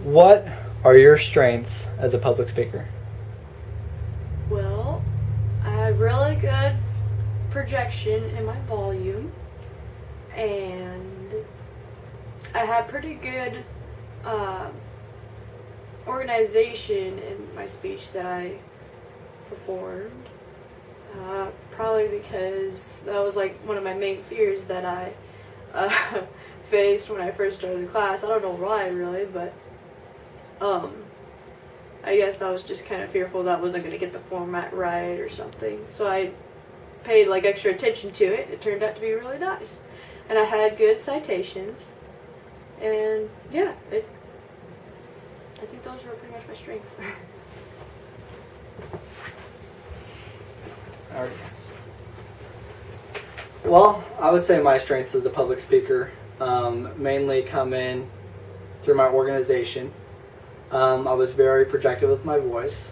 What are your strengths as a public speaker? Well, I have really good projection in my volume, and I have pretty good organization in my speech that I performed. Probably because that was like one of my main fears that I faced when I first started the class. I don't know why really, but I guess I was just kind of fearful that I wasn't going to get the format right or something. So I paid like extra attention to it. It turned out to be really nice. And I had good citations. And yeah, I think those were pretty much my strengths. Already asked. Well, I would say my strengths as a public speaker mainly come in through my organization. I was very projected with my voice,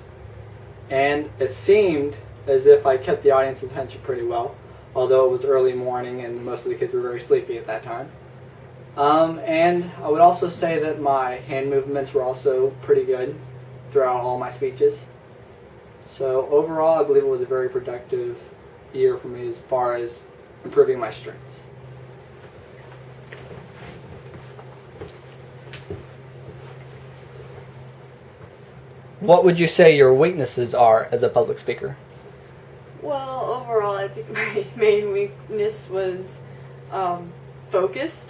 and it seemed as if I kept the audience's attention pretty well, although it was early morning and most of the kids were very sleepy at that time. And I would also say that my hand movements were also pretty good throughout all my speeches. So overall, I believe it was a very productive year for me as far as improving my strengths. What would you say your weaknesses are as a public speaker? Well, overall, I think my main weakness was focus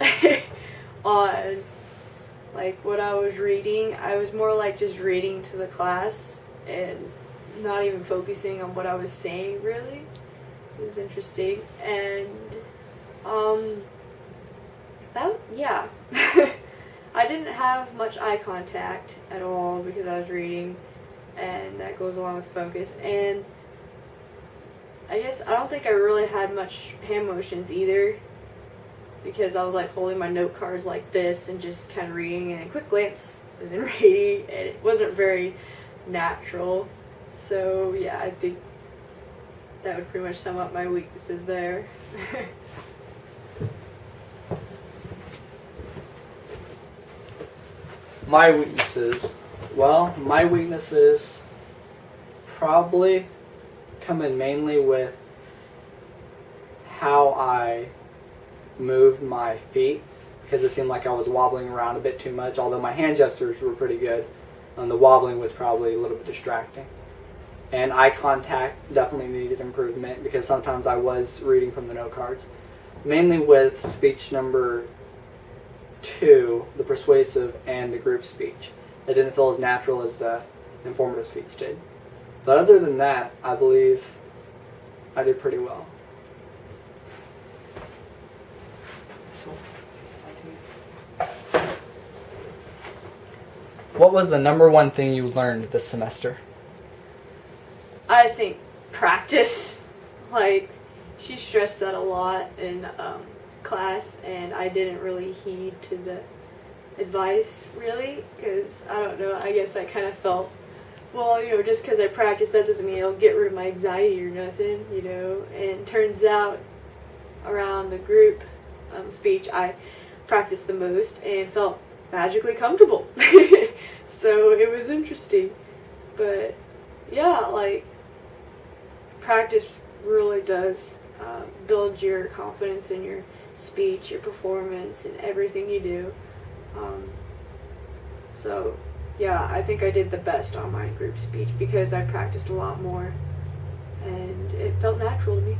on like what I was reading. I was more like just reading to the class and not even focusing on what I was saying really. It was interesting, and yeah. I didn't have much eye contact at all because I was reading, and that goes along with focus. And I guess I don't think I really had much hand motions either, because I was like holding my note cards like this and just kind of reading and a quick glance and then reading, and it wasn't very natural. So yeah, I think that would pretty much sum up my weaknesses there. My weaknesses. Well, my weaknesses probably come in mainly with how I moved my feet, because it seemed like I was wobbling around a bit too much, although my hand gestures were pretty good. The wobbling was probably a little bit distracting. And eye contact definitely needed improvement, because sometimes I was reading from the note cards. Mainly with speech number 2, the persuasive and the group speech. It didn't feel as natural as the informative speech did. But other than that, I believe I did pretty well. What was the number one thing you learned this semester? I think practice. Like, she stressed that a lot in class, and I didn't really heed to the advice, really, because, I don't know, I guess I kind of felt, well, just because I practice, that doesn't mean I'll get rid of my anxiety or nothing, and turns out, around the group speech, I practiced the most and felt magically comfortable. So it was interesting. But yeah, like, practice really does build your confidence in your speech, your performance, and everything you do. So yeah, I think I did the best on my group speech because I practiced a lot more and it felt natural to me.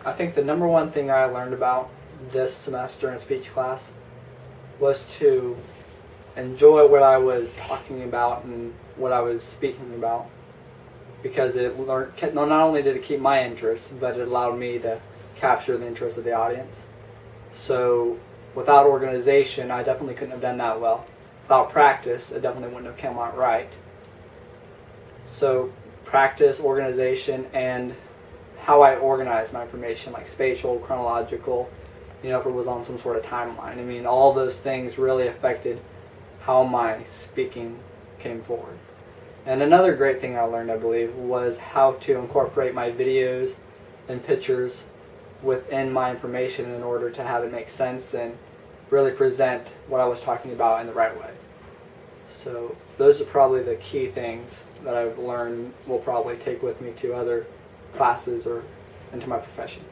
I think the number one thing I learned about this semester in speech class was to enjoy what I was talking about and what I was speaking about, because not only did it keep my interest, but it allowed me to capture the interest of the audience. So without organization, I definitely couldn't have done that well. Without practice, it definitely wouldn't have come out right. So practice, organization, and how I organize my information, like spatial, chronological, if it was on some sort of timeline. I mean, all those things really affected how my speaking came forward. And another great thing I learned, I believe, was how to incorporate my videos and pictures within my information in order to have it make sense and really present what I was talking about in the right way. So those are probably the key things that I've learned will probably take with me to other classes or into my profession.